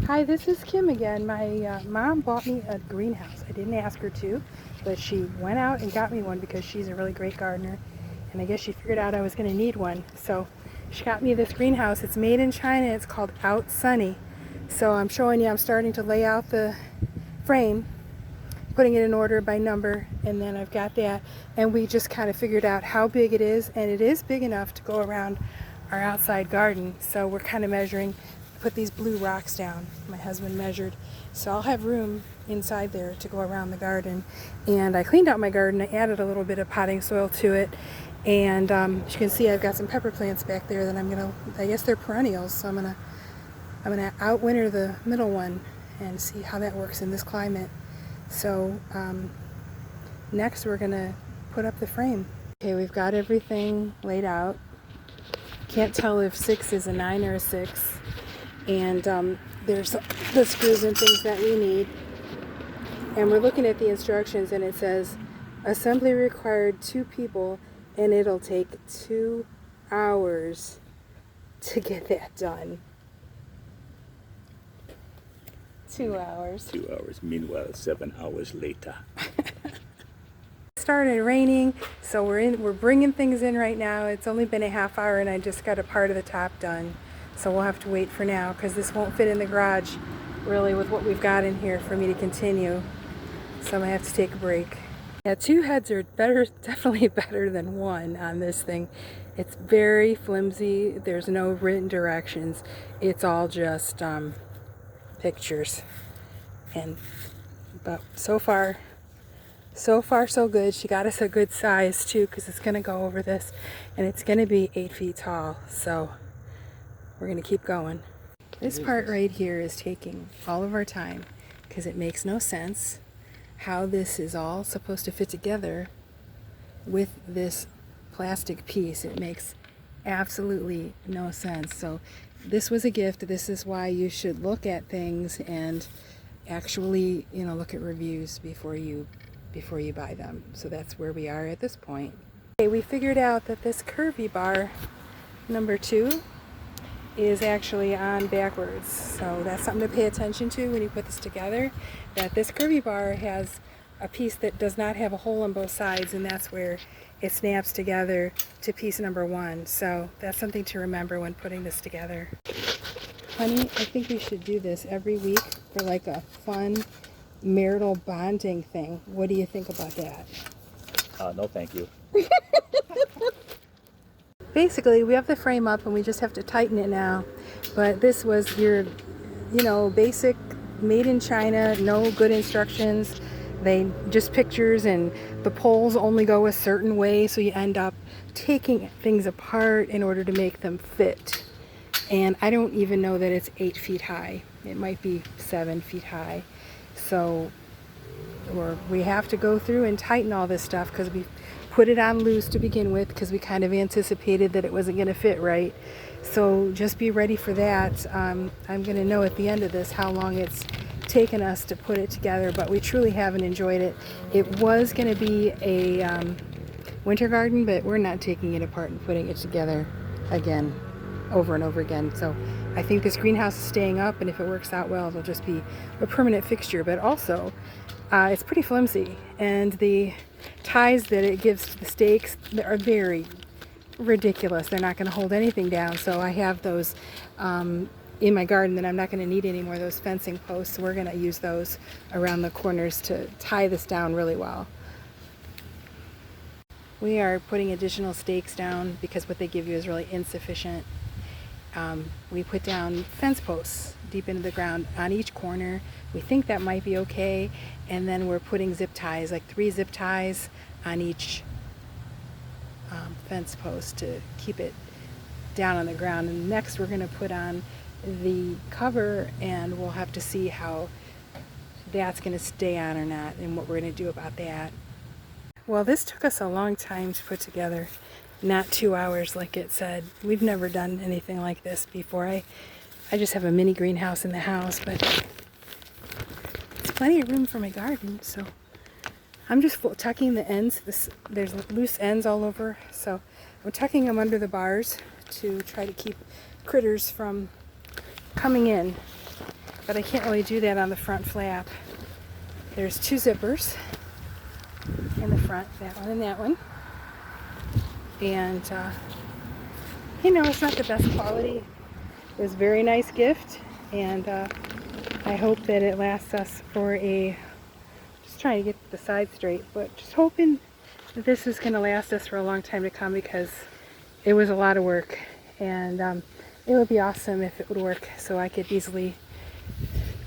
Hi, this is Kim again. My mom bought me a greenhouse. I didn't ask her to, but she went out and got me one because she's a really great gardener, and I guess she figured out I was going to need one. So she got me this greenhouse. It's made in China. It's called Outsunny. So I'm showing you, I'm starting to lay out the frame, putting it in order by number, and then I've got that. And we just kind of figured out how big it is, and it is big enough to go around our outside garden. So we're kind of measuring, put these blue rocks down. My husband measured. So I'll have room inside there to go around the garden. And I cleaned out my garden. I added a little bit of potting soil to it. And as you can see, I've got some pepper plants back there that I'm gonna, I guess they're perennials, so I'm gonna outwinter the middle one and see how that works in this climate. So next we're gonna put up the frame. Okay, we've got everything laid out. Can't tell if 6 is a 9 or a 6. And there's the screws and things that we need. And we're looking at the instructions, and it says assembly required 2 people, and it'll take 2 hours to get that done. 2 hours. 2 hours. Meanwhile, 7 hours later. It started raining, so we're bringing things in right now. It's only been a half hour, and I just got a part of the top done. So we'll have to wait for now because this won't fit in the garage really with what we've got in here for me to continue. So I'm gonna have to take a break. Yeah, 2 heads are better, definitely better than 1 on this thing. It's very flimsy. There's no written directions. It's all just pictures. But so far so good. She got us a good size too, because it's gonna go over this, and it's gonna be 8 feet tall. So we're gonna keep going. This part right here is taking all of our time because it makes no sense how this is all supposed to fit together with this plastic piece. It makes absolutely no sense. So this was a gift. This is why you should look at things and actually, look at reviews before you buy them. So that's where we are at this point. Okay, we figured out that this curvy bar number 2 is actually on backwards. So that's something to pay attention to when you put this together, that this curvy bar has a piece that does not have a hole on both sides, and that's where it snaps together to piece number 1. So that's something to remember when putting this together. Honey, I think we should do this every week for like a fun marital bonding thing. What do you think about that? No, thank you. Basically, we have the frame up and we just have to tighten it now. But this was your, basic made in China, no good instructions. They just pictures, and the poles only go a certain way, so you end up taking things apart in order to make them fit. And I don't even know that it's 8 feet high. It might be 7 feet high. So we have to go through and tighten all this stuff because we put it on loose to begin with because we kind of anticipated that it wasn't going to fit right. So just be ready for that. I'm going to know at the end of this how long it's taken us to put it together, but we truly haven't enjoyed it. It was going to be a winter garden, but we're not taking it apart and putting it together again, over and over again. So I think this greenhouse is staying up, and if it works out well, it'll just be a permanent fixture. But also, it's pretty flimsy, and the ties that it gives to the stakes are very ridiculous. They're not going to hold anything down. So I have those in my garden that I'm not going to need anymore, those fencing posts. So we're going to use those around the corners to tie this down really well. We are putting additional stakes down because what they give you is really insufficient. We put down fence posts deep into the ground on each corner. We think that might be okay. And then we're putting zip ties, like 3 zip ties on each fence post to keep it down on the ground. And next we're going to put on the cover, and we'll have to see how that's going to stay on or not and what we're going to do about that. Well, this took us a long time to put together. Not 2 hours like it said. We've never done anything like this before. I just have a mini greenhouse in the house, but it's plenty of room for my garden, so I'm just tucking the ends. There's loose ends all over, so I'm tucking them under the bars to try to keep critters from coming in. but I can't really do that on the front flap. There's two zippers in the front, that one and that one. And, you know, it's not the best quality. It was a very nice gift, and I hope that it lasts us for just trying to get the side straight, but just hoping that this is going to last us for a long time to come, because it was a lot of work, and it would be awesome if it would work so I could easily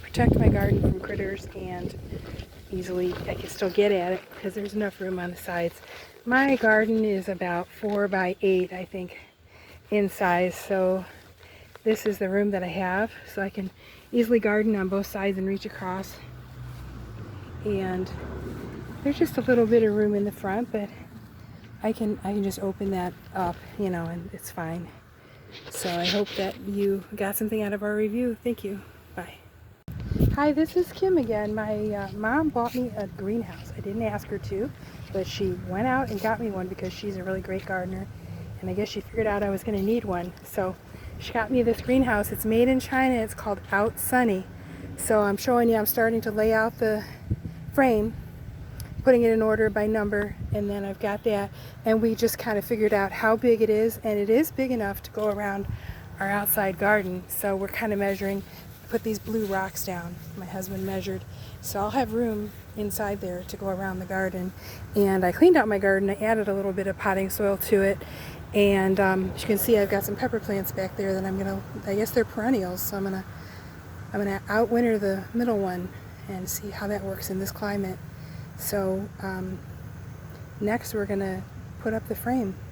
protect my garden from critters, and easily I can still get at it because there's enough room on the sides. My garden is about 4 by 8, I think, in size, so this is the room that I have, so I can easily garden on both sides and reach across. And there's just a little bit of room in the front, but I can just open that up, you know, and it's fine. So I hope that you got something out of our review. Thank you. Bye. Hi, this is Kim again. My mom bought me a greenhouse. I didn't ask her to, but she went out and got me one because she's a really great gardener, and I guess she figured out I was going to need one. So she got me this greenhouse. It's made in China. It's called Outsunny. So I'm showing you, I'm starting to lay out the frame, putting it in order by number, and then I've got that, and we just kind of figured out how big it is, and it is big enough to go around our outside garden. So we're kind of measuring, put these blue rocks down. My husband measured, so I'll have room inside there to go around the garden. And I cleaned out my garden. I added a little bit of potting soil to it, and as you can see, I've got some pepper plants back there that I'm gonna, I guess they're perennials, so I'm gonna outwinter the middle one and see how that works in this climate. So next we're gonna put up the frame.